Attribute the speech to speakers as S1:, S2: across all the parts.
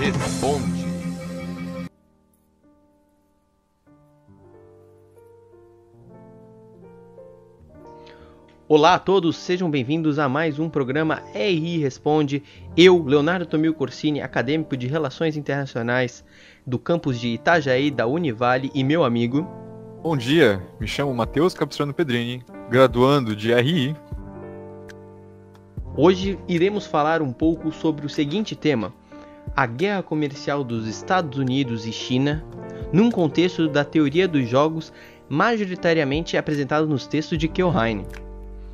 S1: Responde.
S2: Olá a todos, sejam bem-vindos a mais um programa RI Responde. Eu, Leonardo Tomil Corsini, acadêmico de Relações Internacionais do campus de Itajaí, da Univale, e meu amigo...
S3: Bom dia, me chamo Matheus Capistrano Pedrini, graduando de RI.
S2: Hoje iremos falar um pouco sobre o seguinte tema: a guerra comercial dos Estados Unidos e China, num contexto da teoria dos jogos majoritariamente apresentado nos textos de Keohane.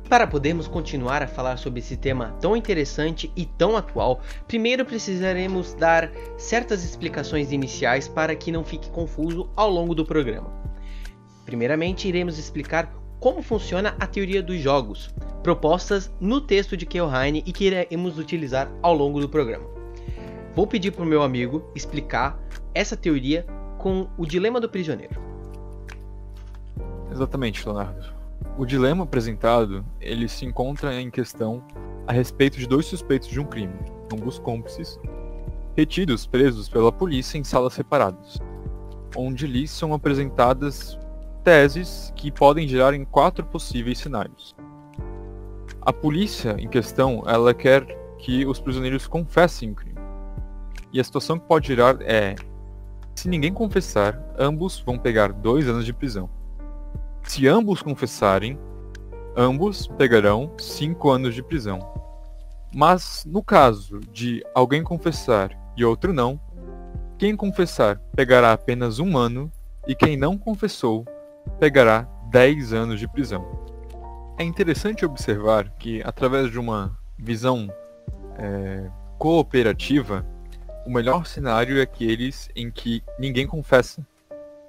S2: Para podermos continuar a falar sobre esse tema tão interessante e tão atual, primeiro precisaremos dar certas explicações iniciais para que não fique confuso ao longo do programa. Primeiramente, iremos explicar como funciona a teoria dos jogos, propostas no texto de Keohane e que iremos utilizar ao longo do programa. Vou pedir para o meu amigo explicar essa teoria com o dilema do prisioneiro.
S3: Exatamente, Leonardo. O dilema apresentado, ele se encontra em questão a respeito de dois suspeitos de um crime, ambos cúmplices, retidos presos pela polícia em salas separadas, onde lhes são apresentadas teses que podem gerar em 4 possíveis cenários. A polícia em questão, ela quer que os prisioneiros confessem o crime. E a situação que pode gerar é: se ninguém confessar, ambos vão pegar 2 anos de prisão. Se ambos confessarem, ambos pegarão 5 anos de prisão. Mas, no caso de alguém confessar e outro não, quem confessar pegará apenas 1 ano e quem não confessou pegará 10 anos de prisão. É interessante observar que, através de uma visão cooperativa, o melhor cenário é aqueles em que ninguém confessa,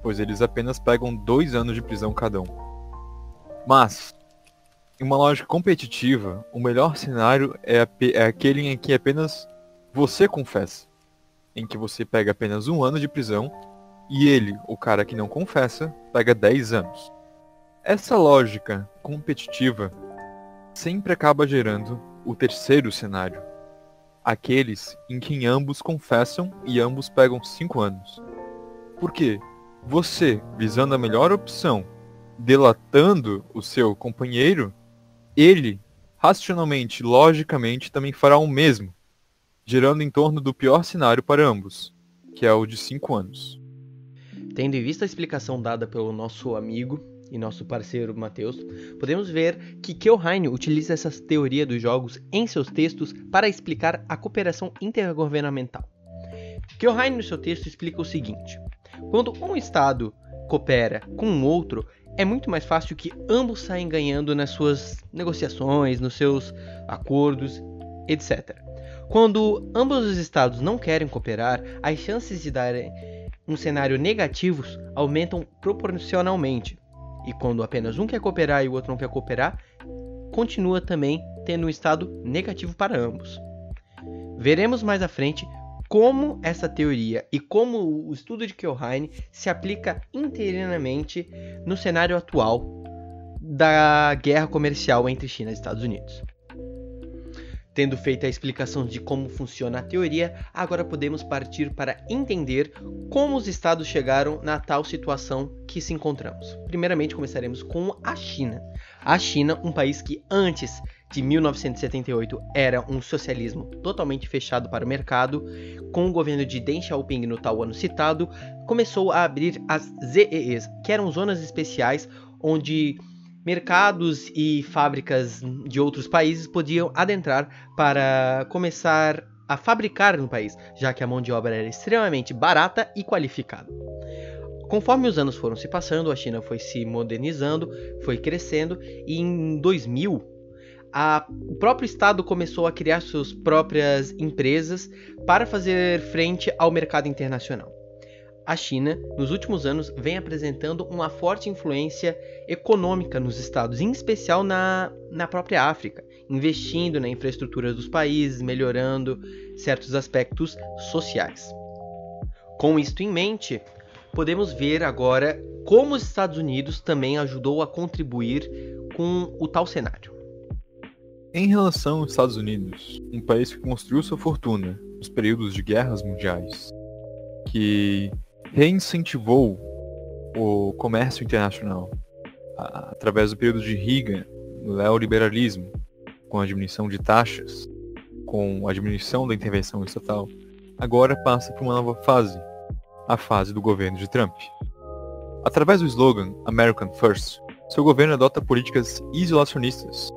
S3: pois eles apenas pegam 2 anos de prisão cada um. Mas, em uma lógica competitiva, o melhor cenário é aquele em que apenas você confessa, em que você pega apenas 1 ano de prisão e ele, o cara que não confessa, pega 10 anos. Essa lógica competitiva sempre acaba gerando o terceiro cenário, aqueles em que ambos confessam e ambos pegam 5 anos. Por quê? Você, visando a melhor opção, delatando o seu companheiro, ele, racionalmente, logicamente, também fará o mesmo, gerando em torno do pior cenário para ambos, que é o de 5 anos.
S2: Tendo em vista a explicação dada pelo nosso amigo e nosso parceiro Matheus, podemos ver que Keohane utiliza essa teoria dos jogos em seus textos para explicar a cooperação intergovernamental. Keohane, no seu texto, explica o seguinte: quando um Estado coopera com um outro, é muito mais fácil que ambos saem ganhando nas suas negociações, nos seus acordos, etc. Quando ambos os Estados não querem cooperar, as chances de darem um cenário negativos aumentam proporcionalmente. E quando apenas um quer cooperar e o outro não quer cooperar, continua também tendo um estado negativo para ambos. Veremos mais à frente como essa teoria e como o estudo de Keohane se aplica inteiramente no cenário atual da guerra comercial entre China e Estados Unidos. Tendo feito a explicação de como funciona a teoria, agora podemos partir para entender como os estados chegaram na tal situação que se encontramos. Primeiramente, começaremos com a China. A China, um país que antes de 1978 era um socialismo totalmente fechado para o mercado, com o governo de Deng Xiaoping no tal ano citado, começou a abrir as ZEEs, que eram zonas especiais onde mercados e fábricas de outros países podiam adentrar para começar a fabricar no país, já que a mão de obra era extremamente barata e qualificada. Conforme os anos foram se passando, a China foi se modernizando, foi crescendo, e em 2000, o próprio Estado começou a criar suas próprias empresas para fazer frente ao mercado internacional. A China, nos últimos anos, vem apresentando uma forte influência econômica nos estados, em especial na própria África, investindo na infraestrutura dos países, melhorando certos aspectos sociais. Com isto em mente, podemos ver agora como os Estados Unidos também ajudou a contribuir com o tal cenário.
S3: Em relação aos Estados Unidos, um país que construiu sua fortuna no os períodos de guerras mundiais, que reincentivou o comércio internacional através do período de Reagan, no neoliberalismo, com a diminuição de taxas, com a diminuição da intervenção estatal, agora passa por uma nova fase, a fase do governo de Trump. Através do slogan American First, seu governo adota políticas isolacionistas,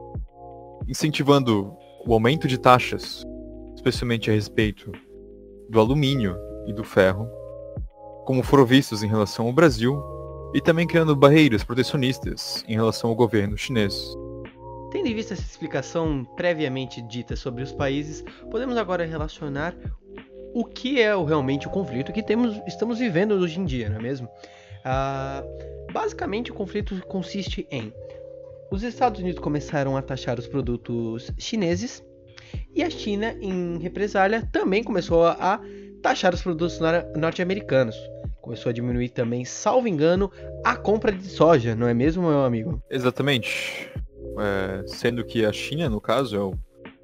S3: incentivando o aumento de taxas, especialmente a respeito do alumínio e do ferro, como foram vistos em relação ao Brasil, e também criando barreiras protecionistas em relação ao governo chinês.
S2: Tendo em vista essa explicação previamente dita sobre os países, podemos agora relacionar o que é realmente o conflito que estamos vivendo hoje em dia, não é mesmo? Basicamente, o conflito consiste em: os Estados Unidos começaram a taxar os produtos chineses e a China, em represália, também começou a taxar os produtos norte-americanos. Começou a diminuir também, salvo engano, a compra de soja, não é mesmo, meu amigo?
S3: Exatamente. Sendo que a China, no caso, é o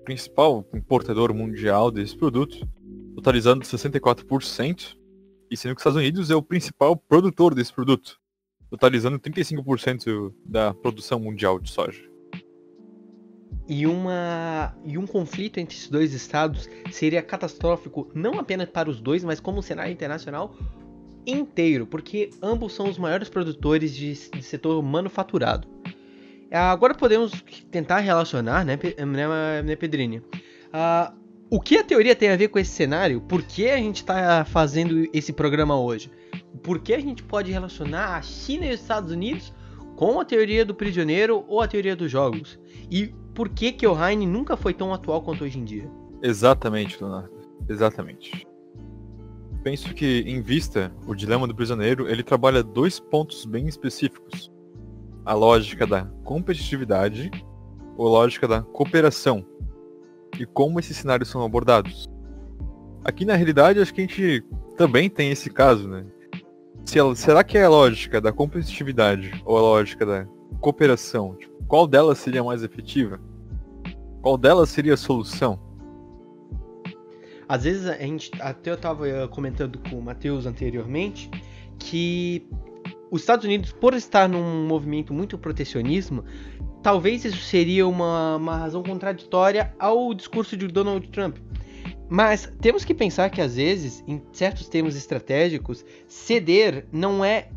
S3: principal importador mundial desse produto, totalizando 64%, e sendo que os Estados Unidos é o principal produtor desse produto, totalizando 35% da produção mundial de soja.
S2: E um conflito entre esses dois estados seria catastrófico não apenas para os dois, mas como um cenário internacional inteiro, porque ambos são os maiores produtores de setor manufaturado. Agora podemos tentar relacionar, né Pedrinho? O que a teoria tem a ver com esse cenário? Por que a gente está fazendo esse programa hoje? Por que a gente pode relacionar a China e os Estados Unidos com a teoria do prisioneiro ou a teoria dos jogos? E por que que o Heine nunca foi tão atual quanto hoje em dia?
S3: Exatamente, Leonardo. Exatamente. Penso que, em vista, o dilema do prisioneiro, ele trabalha 2 pontos bem específicos. A lógica da competitividade ou a lógica da cooperação. E como esses cenários são abordados. Aqui, na realidade, acho que a gente também tem esse caso, né? Será que é a lógica da competitividade ou a lógica da cooperação? Qual delas seria mais efetiva? Qual delas seria a solução?
S2: Às vezes, até eu estava comentando com o Matheus anteriormente, que os Estados Unidos, por estar num movimento muito protecionismo, talvez isso seria uma razão contraditória ao discurso de Donald Trump. Mas temos que pensar que, às vezes, em certos termos estratégicos, ceder não é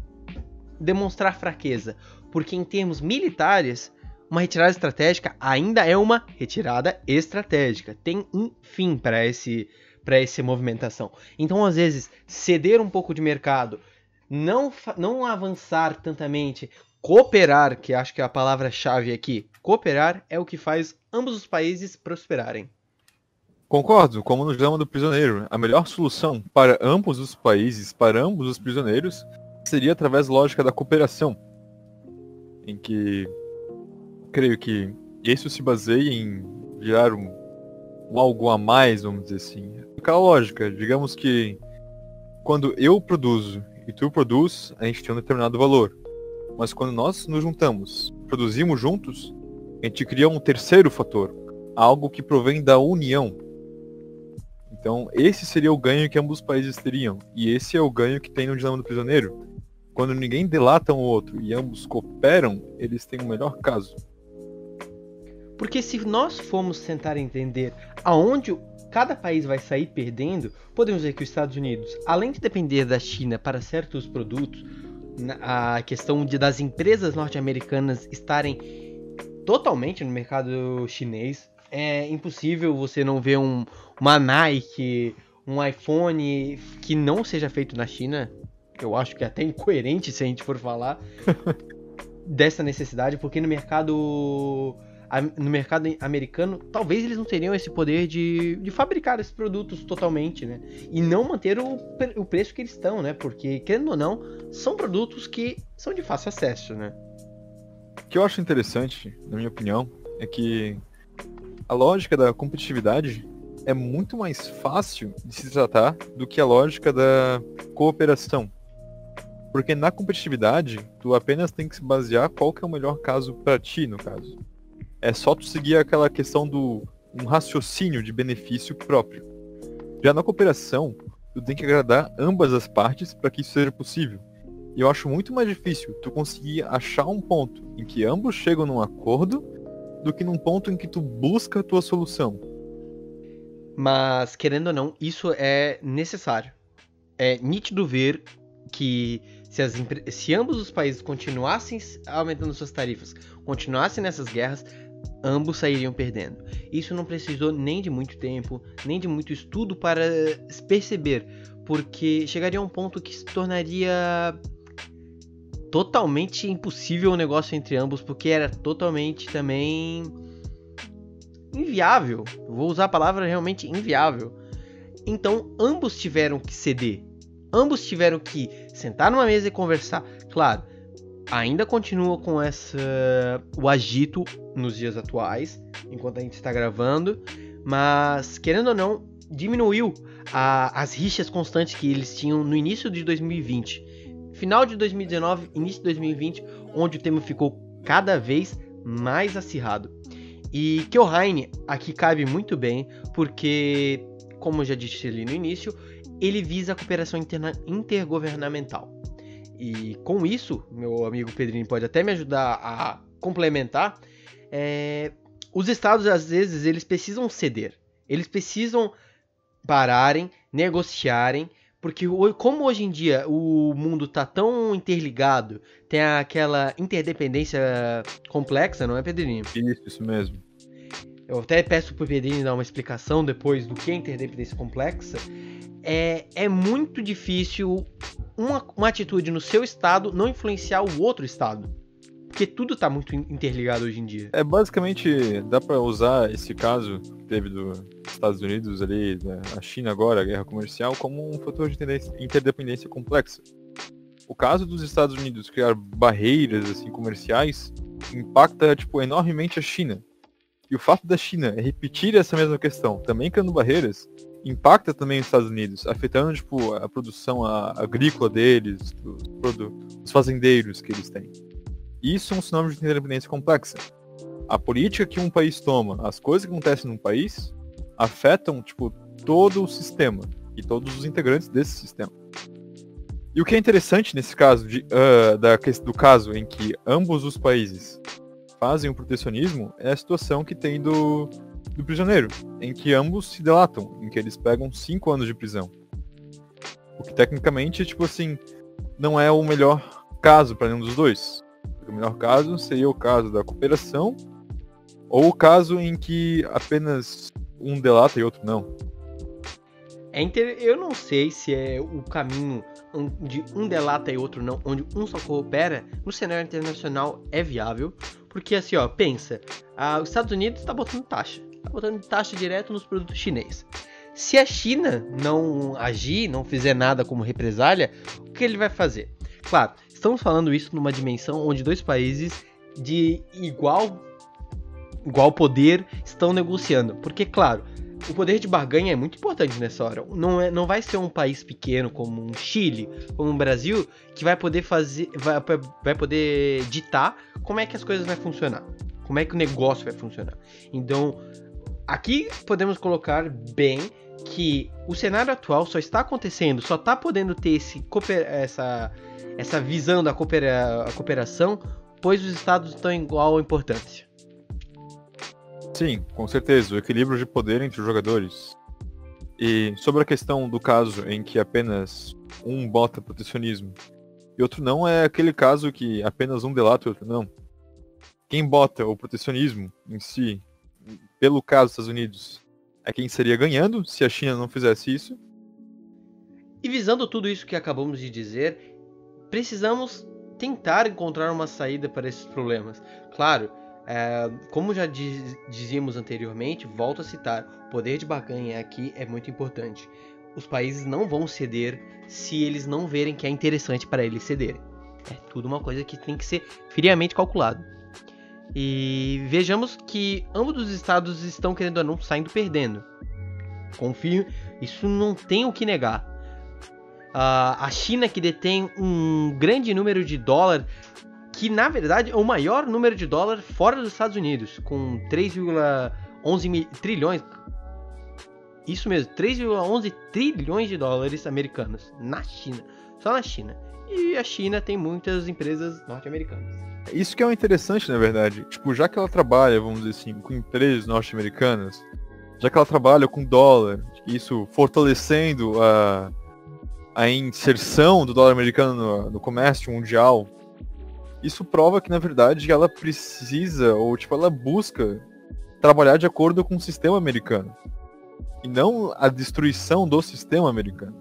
S2: demonstrar fraqueza, porque em termos militares, uma retirada estratégica ainda é uma retirada estratégica. Tem um fim para essa movimentação. Então, às vezes, ceder um pouco de mercado, não avançar tantamente, cooperar, que acho que é a palavra-chave aqui, cooperar é o que faz ambos os países prosperarem.
S3: Concordo, como no dilema do prisioneiro. A melhor solução para ambos os países, para ambos os prisioneiros, seria através da lógica da cooperação. Em que creio que isso se baseia em virar um algo a mais, vamos dizer assim. Aquela lógica, digamos que quando eu produzo e tu produz, a gente tem um determinado valor. Mas quando nós nos juntamos, produzimos juntos, a gente cria um terceiro fator, algo que provém da união. Então, esse seria o ganho que ambos os países teriam. E esse é o ganho que tem no dilema do prisioneiro. Quando ninguém delata um outro e ambos cooperam, eles têm o melhor caso.
S2: Porque se nós formos tentar entender aonde cada país vai sair perdendo, podemos ver que os Estados Unidos, além de depender da China para certos produtos, a questão das empresas norte-americanas estarem totalmente no mercado chinês, é impossível você não ver uma Nike, um iPhone que não seja feito na China. Eu acho que é até incoerente se a gente for falar dessa necessidade, porque no mercado americano, talvez eles não teriam esse poder de fabricar esses produtos totalmente, né? E não manter o preço que eles estão, né? Porque, querendo ou não, são produtos que são de fácil acesso, né?
S3: O que eu acho interessante, na minha opinião, é que a lógica da competitividade é muito mais fácil de se tratar do que a lógica da cooperação. Porque na competitividade, tu apenas tem que se basear qual que é o melhor caso para ti, no caso. É só tu seguir aquela questão do um raciocínio de benefício próprio. Já na cooperação, tu tem que agradar ambas as partes para que isso seja possível. E eu acho muito mais difícil tu conseguir achar um ponto em que ambos chegam num acordo do que num ponto em que tu busca a tua solução.
S2: Mas, querendo ou não, isso é necessário. É nítido ver que se ambos os países continuassem aumentando suas tarifas, continuassem nessas guerras, ambos sairiam perdendo. Isso não precisou nem de muito tempo, nem de muito estudo para perceber, porque chegaria a um ponto que se tornaria totalmente impossível o negócio entre ambos, porque era totalmente também inviável. Vou usar a palavra realmente inviável. Então, ambos tiveram que ceder. Ambos tiveram que sentar numa mesa e conversar. Claro, ainda continua com o agito nos dias atuais, enquanto a gente está gravando, mas, querendo ou não, diminuiu as rixas constantes que eles tinham no início de 2020. Final de 2019, início de 2020, onde o tema ficou cada vez mais acirrado. E Kyohine aqui cabe muito bem, porque, como eu já disse ali no início, ele visa a cooperação intergovernamental. E com isso, meu amigo Pedrinho pode até me ajudar a complementar, os estados, às vezes, eles precisam ceder. Eles precisam pararem, negociarem, porque como hoje em dia o mundo está tão interligado, tem aquela interdependência complexa, não é, Pedrinho?
S3: Isso mesmo.
S2: Eu até peço pro Pedrinho dar uma explicação depois do que é interdependência complexa. É muito difícil uma atitude no seu estado não influenciar o outro estado. Porque tudo está muito interligado hoje em dia.
S3: Basicamente, dá para usar esse caso que teve dos Estados Unidos ali, a China agora, a guerra comercial, como um fator de interdependência complexa. O caso dos Estados Unidos criar barreiras assim, comerciais impacta enormemente a China. E o fato da China repetir essa mesma questão, também criando barreiras, impacta também os Estados Unidos, afetando a produção agrícola deles, dos fazendeiros que eles têm. Isso é um sinal de interdependência complexa. A política que um país toma, as coisas que acontecem num país, afetam todo o sistema e todos os integrantes desse sistema. E o que é interessante nesse caso, do caso em que ambos os países fazem o protecionismo, é a situação que tem do prisioneiro, em que ambos se delatam, em que eles pegam 5 anos de prisão. O que tecnicamente, não é o melhor caso para nenhum dos dois. O melhor caso seria o caso da cooperação, ou o caso em que apenas um delata e outro não.
S2: Eu não sei se é o caminho onde um delata e outro não, onde um só coopera, no cenário internacional é viável, porque assim, pensa, os Estados Unidos está botando taxa direto nos produtos chineses. Se a China não agir, não fizer nada como represália, o que ele vai fazer? Claro, estamos falando isso numa dimensão onde dois países de igual poder estão negociando. Porque, claro, o poder de barganha é muito importante nessa hora. Não vai ser um país pequeno como um Chile, como um Brasil, que vai poder vai poder ditar como é que as coisas vão funcionar. Como é que o negócio vai funcionar. Então, aqui podemos colocar bem que o cenário atual só está acontecendo, só está podendo ter essa visão da cooperação, pois os estados estão em igual importância.
S3: Sim, com certeza, o equilíbrio de poder entre os jogadores. E sobre a questão do caso em que apenas um bota protecionismo e outro não, é aquele caso que apenas um delata e outro não. Quem bota o protecionismo em si, pelo caso dos Estados Unidos, é quem seria ganhando se a China não fizesse isso.
S2: E visando tudo isso que acabamos de dizer, precisamos tentar encontrar uma saída para esses problemas. Claro, como já dizíamos anteriormente, volto a citar, o poder de barganha aqui é muito importante. Os países não vão ceder se eles não verem que é interessante para eles cederem. É tudo uma coisa que tem que ser friamente calculado. E vejamos que ambos os estados estão, querendo ou não, saindo perdendo. Confio, isso não tem o que negar. A China, que detém um grande número de dólar, que na verdade é o maior número de dólar fora dos Estados Unidos, com 3,11 trilhões. Isso mesmo, 3,11 trilhões de dólares americanos na China, só na China. E a China tem muitas empresas norte-americanas.
S3: Isso que é o interessante, na verdade. Tipo, já que ela trabalha, vamos dizer assim, com empresas norte-americanas, já que ela trabalha com dólar, isso fortalecendo a inserção do dólar americano no comércio mundial, isso prova que, na verdade, ela precisa, ou tipo, ela busca trabalhar de acordo com o sistema americano. E não a destruição do sistema americano.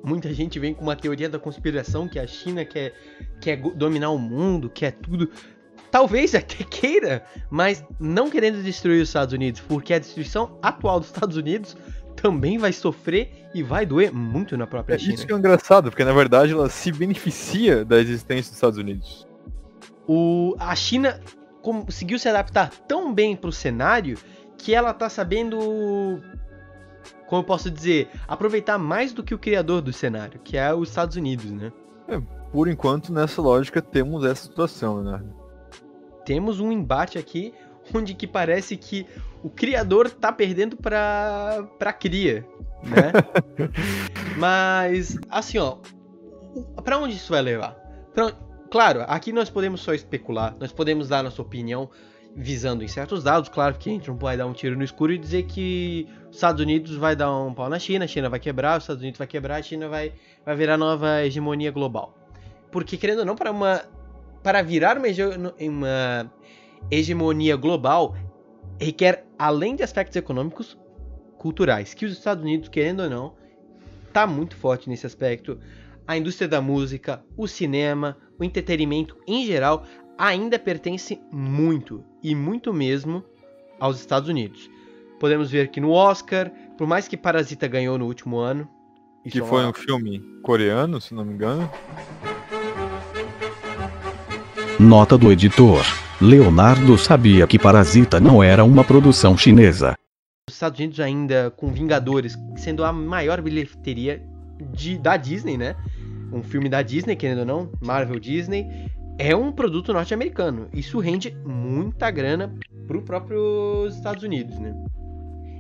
S2: Muita gente vem com uma teoria da conspiração que a China quer dominar o mundo, quer tudo. Talvez até queira, mas não querendo destruir os Estados Unidos, porque a destruição atual dos Estados Unidos também vai sofrer e vai doer muito na própria China.
S3: Isso que é engraçado, porque na verdade ela se beneficia da existência dos Estados Unidos.
S2: A China conseguiu se adaptar tão bem para o cenário que ela tá sabendo, como eu posso dizer, aproveitar mais do que o criador do cenário, que é os Estados Unidos, né?
S3: Por enquanto, nessa lógica, temos essa situação, né?
S2: Temos um embate aqui onde que parece que o criador tá perdendo pra cria, né? Mas, assim, ó, pra onde isso vai levar? Claro, aqui nós podemos só especular, nós podemos dar nossa opinião visando em certos dados, claro que a gente não pode dar um tiro no escuro e dizer que os Estados Unidos vai dar um pau na China, a China vai quebrar, os Estados Unidos vai quebrar, a China vai virar nova hegemonia global. Porque, querendo ou não, para virar uma hegemonia global, requer, além de aspectos econômicos, culturais, que os Estados Unidos, querendo ou não, tá muito forte nesse aspecto. A indústria da música, o cinema, o entretenimento em geral, ainda pertence muito, e muito mesmo, aos Estados Unidos. Podemos ver que no Oscar, por mais que Parasita ganhou no último ano...
S3: Que foi um filme coreano, se não me engano.
S1: Nota do editor. Leonardo sabia que Parasita não era uma produção chinesa.
S2: Os Estados Unidos ainda com Vingadores sendo a maior bilheteria da Disney, né? Um filme da Disney, querendo ou não, Marvel Disney, é um produto norte-americano. Isso rende muita grana pro próprio Estados Unidos, né?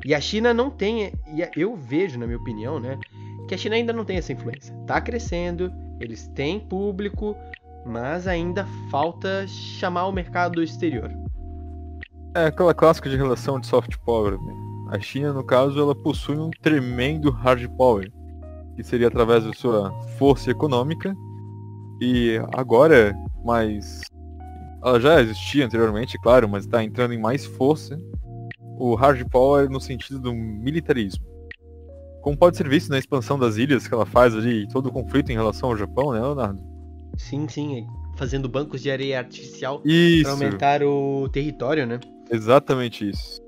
S2: E a China não tem, eu vejo, na minha opinião, né, que a China ainda não tem essa influência. Tá crescendo, eles têm público, mas ainda falta chamar o mercado exterior.
S3: É aquela clássica de relação de soft power, né? A China, no caso, ela possui um tremendo hard power, que seria através da sua força econômica, e agora, ela já existia anteriormente, claro, mas está entrando em mais força, o hard power no sentido do militarismo. Como pode ser visto na expansão das ilhas que ela faz ali, todo o conflito em relação ao Japão, né, Leonardo?
S2: Sim, fazendo bancos de areia artificial
S3: Isso.
S2: para aumentar o território, né?
S3: Exatamente isso.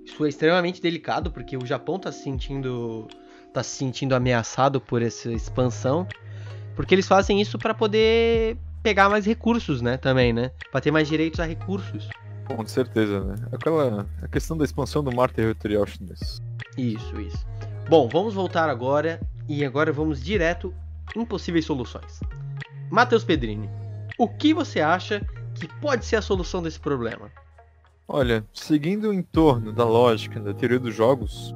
S2: Isso é extremamente delicado, porque o Japão tá se sentindo ameaçado por essa expansão, porque eles fazem isso para poder pegar mais recursos, né, também, né? Para ter mais direitos a recursos.
S3: Com certeza, né? A questão da expansão do mar territorial chinês.
S2: Isso. Bom, vamos voltar agora, e agora vamos direto em possíveis soluções. Matheus Pedrini, o que você acha que pode ser a solução desse problema?
S3: Olha, seguindo em torno da lógica da teoria dos jogos,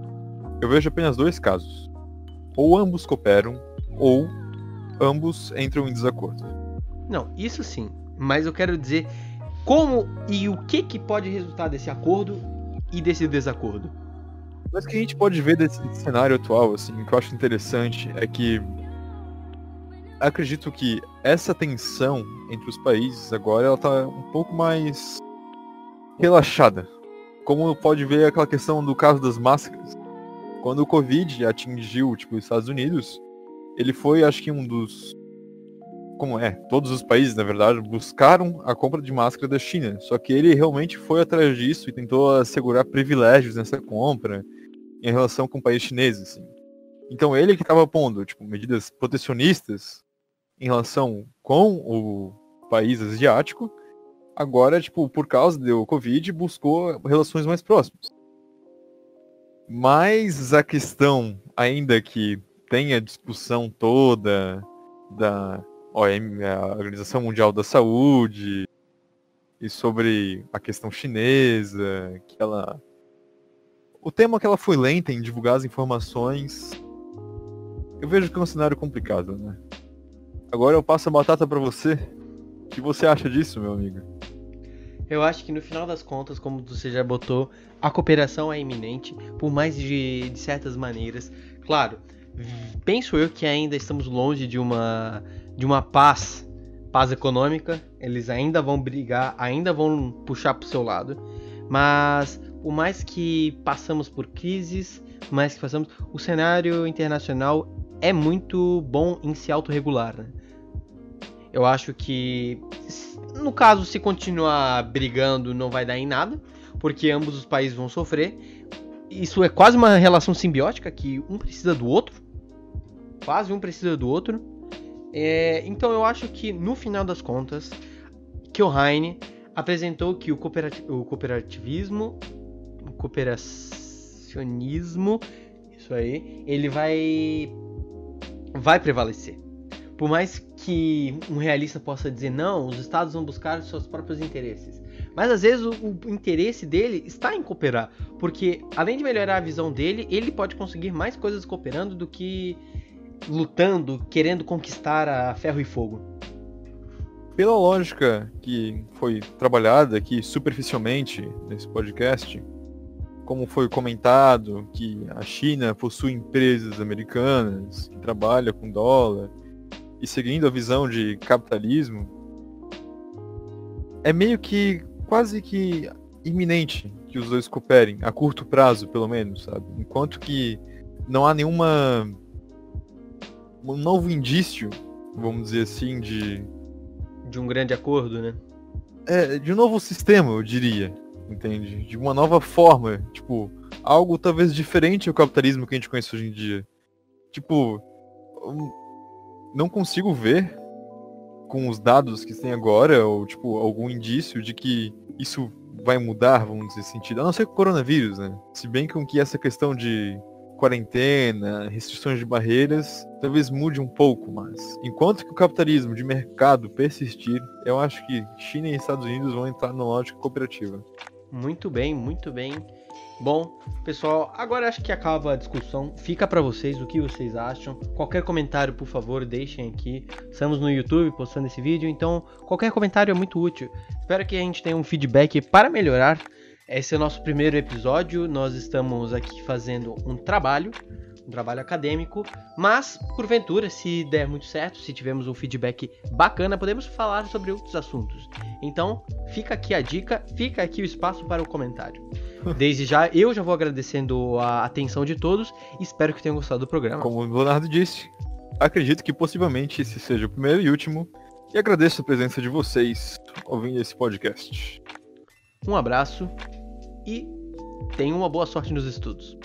S3: eu vejo apenas dois casos. Ou ambos cooperam, ou ambos entram em desacordo.
S2: Não, isso sim, mas eu quero dizer como e o que pode resultar desse acordo e desse desacordo.
S3: Mas o que a gente pode ver desse cenário atual, assim, o que eu acho interessante é que acredito que essa tensão entre os países agora ela tá um pouco mais relaxada. Como pode ver aquela questão do caso das máscaras. Quando o Covid atingiu os Estados Unidos, ele foi, acho que todos os países, na verdade, buscaram a compra de máscara da China. Só que ele realmente foi atrás disso e tentou assegurar privilégios nessa compra em relação com o país chinês, assim. Então ele que estava pondo, medidas protecionistas em relação com o país asiático, agora, por causa do Covid, buscou relações mais próximas. Mas a questão, ainda que tem a discussão toda da a Organização Mundial da Saúde e sobre a questão chinesa, que ela O tema é que ela foi lenta em divulgar as informações. Eu vejo que é um cenário complicado, né? Agora eu passo a batata pra você. O que você acha disso, meu amigo?
S2: Eu acho que no final das contas, como você já botou, a cooperação é iminente, por mais de certas maneiras. Claro, penso eu que ainda estamos longe de uma paz econômica. Eles ainda vão brigar, ainda vão puxar pro seu lado. Mas por mais que passamos por crises, o cenário internacional é muito bom em se autorregular, né? Eu acho que, no caso, se continuar brigando, não vai dar em nada, porque ambos os países vão sofrer. Isso é quase uma relação simbiótica, que um precisa do outro. Quase um precisa do outro. Então eu acho que, no final das contas, Keohane apresentou que o cooperacionismo, isso aí, ele vai prevalecer. Por mais que um realista possa dizer, não, os estados vão buscar os seus próprios interesses. Mas às vezes o interesse dele está em cooperar. Porque além de melhorar a visão dele, ele pode conseguir mais coisas cooperando do que lutando, querendo conquistar a ferro e fogo.
S3: Pela lógica que foi trabalhada aqui superficialmente nesse podcast, como foi comentado que a China possui empresas americanas que trabalham com dólar, e seguindo a visão de capitalismo, é meio que quase que iminente que os dois cooperem, a curto prazo pelo menos, sabe? Enquanto que não há um novo indício, vamos dizer assim, de
S2: um grande acordo, né?
S3: De um novo sistema, eu diria, entende? De uma nova forma, tipo, algo talvez diferente ao capitalismo que a gente conhece hoje em dia. Tipo, não consigo ver com os dados que tem agora, ou tipo, algum indício de que isso vai mudar, vamos dizer, sentido. A não ser com o coronavírus, né? Se bem com que essa questão de quarentena, restrições de barreiras, talvez mude um pouco, mas enquanto que o capitalismo de mercado persistir, eu acho que China e Estados Unidos vão entrar na lógica cooperativa.
S2: Muito bem, muito bem. Bom, pessoal, agora acho que acaba a discussão. Fica pra vocês o que vocês acham. Qualquer comentário, por favor, deixem aqui. Estamos no YouTube postando esse vídeo, então qualquer comentário é muito útil. Espero que a gente tenha um feedback para melhorar. Esse é o nosso primeiro episódio. Nós estamos aqui fazendo um trabalho acadêmico, mas porventura, se der muito certo, se tivermos um feedback bacana, podemos falar sobre outros assuntos. Então, fica aqui a dica, fica aqui o espaço para o comentário. Desde já, eu já vou agradecendo a atenção de todos e espero que tenham gostado do programa.
S3: Como o Leonardo disse, acredito que possivelmente esse seja o primeiro e último, e agradeço a presença de vocês ouvindo esse podcast.
S2: Um abraço e tenham uma boa sorte nos estudos.